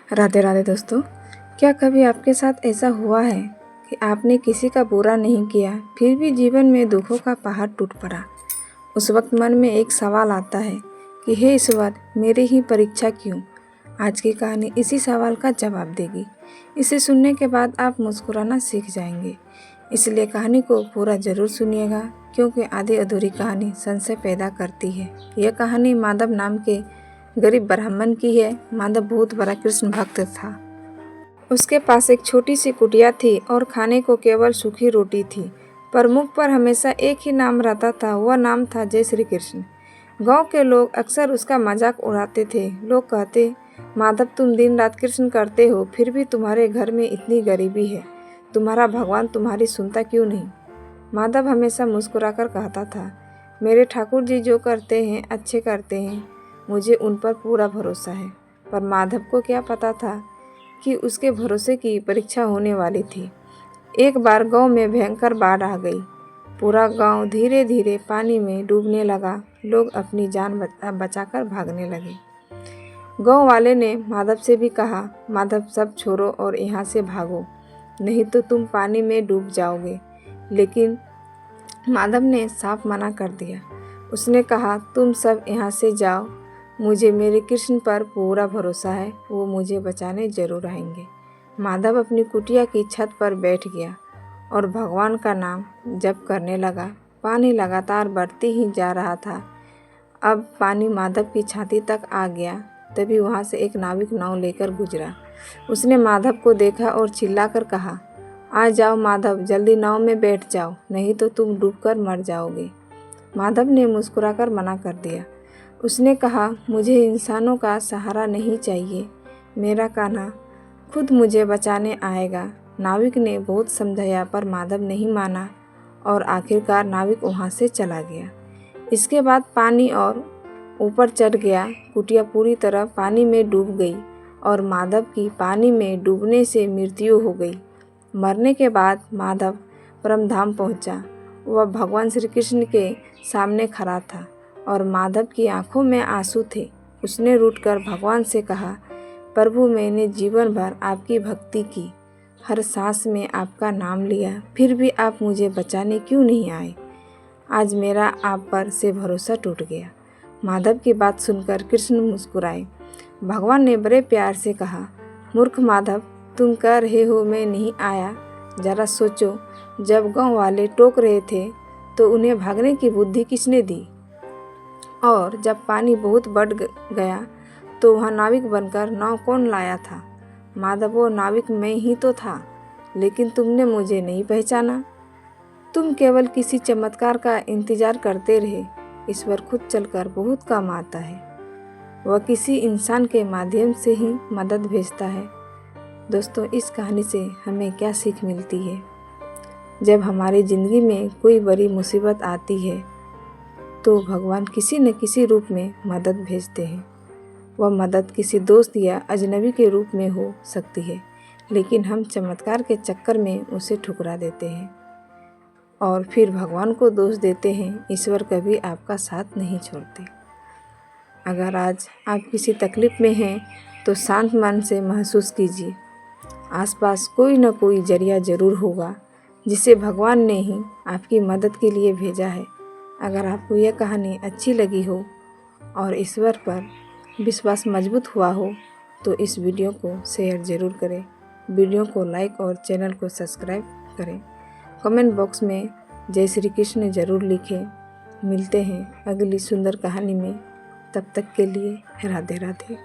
राधे राधे दोस्तों। क्या कभी आपके साथ ऐसा हुआ है कि आपने किसी का बुरा नहीं किया फिर भी जीवन में दुखों का पहाड़ टूट पड़ा? उस वक्त मन में एक सवाल आता है कि हे ईश्वर, मेरी ही परीक्षा क्यों? आज की कहानी इसी सवाल का जवाब देगी। इसे सुनने के बाद आप मुस्कुराना सीख जाएंगे, इसलिए कहानी को पूरा ज़रूर सुनिएगा, क्योंकि आधी अधूरी कहानी संशय पैदा करती है। यह कहानी माधव नाम के गरीब ब्राह्मण की है। माधव बहुत बड़ा कृष्ण भक्त था। उसके पास एक छोटी सी कुटिया थी और खाने को केवल सूखी रोटी थी, पर मुख पर हमेशा एक ही नाम रहता था। वह नाम था जय श्री कृष्ण। गांव के लोग अक्सर उसका मजाक उड़ाते थे। लोग कहते, माधव तुम दिन रात कृष्ण करते हो, फिर भी तुम्हारे घर में इतनी गरीबी है, तुम्हारा भगवान तुम्हारी सुनता क्यों नहीं? माधव हमेशा मुस्कुराकर कहता था, मेरे ठाकुर जी जो करते हैं अच्छे करते हैं, मुझे उन पर पूरा भरोसा है। पर माधव को क्या पता था कि उसके भरोसे की परीक्षा होने वाली थी। एक बार गांव में भयंकर बाढ़ आ गई। पूरा गांव धीरे धीरे पानी में डूबने लगा। लोग अपनी जान बचाकर भागने लगे। गांव वाले ने माधव से भी कहा, माधव सब छोड़ो और यहाँ से भागो, नहीं तो तुम पानी में डूब जाओगे। लेकिन माधव ने साफ मना कर दिया। उसने कहा, तुम सब यहाँ से जाओ, मुझे मेरे कृष्ण पर पूरा भरोसा है, वो मुझे बचाने जरूर आएंगे। माधव अपनी कुटिया की छत पर बैठ गया और भगवान का नाम जप करने लगा। पानी लगातार बढ़ती ही जा रहा था। अब पानी माधव की छाती तक आ गया। तभी वहाँ से एक नाविक नाव लेकर गुजरा। उसने माधव को देखा और चिल्लाकर कहा, आ जाओ माधव, जल्दी नाव में बैठ जाओ, नहीं तो तुम डूबकर मर जाओगे। माधव ने मुस्कुराकर मना कर दिया। उसने कहा, मुझे इंसानों का सहारा नहीं चाहिए, मेरा कान्हा खुद मुझे बचाने आएगा। नाविक ने बहुत समझाया, पर माधव नहीं माना और आखिरकार नाविक वहाँ से चला गया। इसके बाद पानी और ऊपर चढ़ गया। कुटिया पूरी तरह पानी में डूब गई और माधव की पानी में डूबने से मृत्यु हो गई। मरने के बाद माधव परमधाम पहुंचा। वह भगवान श्री कृष्ण के सामने खड़ा था और माधव की आंखों में आंसू थे। उसने रूठकर भगवान से कहा, प्रभु, मैंने जीवन भर आपकी भक्ति की, हर सांस में आपका नाम लिया, फिर भी आप मुझे बचाने क्यों नहीं आए? आज मेरा आप पर से भरोसा टूट गया। माधव की बात सुनकर कृष्ण मुस्कुराए। भगवान ने बड़े प्यार से कहा, मूर्ख माधव, तुम कह रहे हो मैं नहीं आया, जरा सोचो, जब गांव वाले टोक रहे थे तो उन्हें भागने की बुद्धि किसने दी? और जब पानी बहुत बढ़ गया तो वहाँ नाविक बनकर नाव कौन लाया था? माधव, वो नाविक मैं ही तो था, लेकिन तुमने मुझे नहीं पहचाना। तुम केवल किसी चमत्कार का इंतजार करते रहे। ईश्वर खुद चलकर बहुत काम आता है। वह किसी इंसान के माध्यम से ही मदद भेजता है। दोस्तों, इस कहानी से हमें क्या सीख मिलती है? जब हमारी ज़िंदगी में कोई बड़ी मुसीबत आती है तो भगवान किसी न किसी रूप में मदद भेजते हैं। वह मदद किसी दोस्त या अजनबी के रूप में हो सकती है, लेकिन हम चमत्कार के चक्कर में उसे ठुकरा देते हैं और फिर भगवान को दोष देते हैं। ईश्वर कभी आपका साथ नहीं छोड़ते। अगर आज आप किसी तकलीफ़ में हैं तो शांत मन से महसूस कीजिए, आसपास कोई न कोई जरिया ज़रूर होगा जिसे भगवान ने ही आपकी मदद के लिए भेजा है। अगर आपको यह कहानी अच्छी लगी हो और ईश्वर पर विश्वास मजबूत हुआ हो तो इस वीडियो को शेयर ज़रूर करें, वीडियो को लाइक और चैनल को सब्सक्राइब करें। कमेंट बॉक्स में जय श्री कृष्ण ज़रूर लिखें। मिलते हैं अगली सुंदर कहानी में। तब तक के लिए राधे राधे।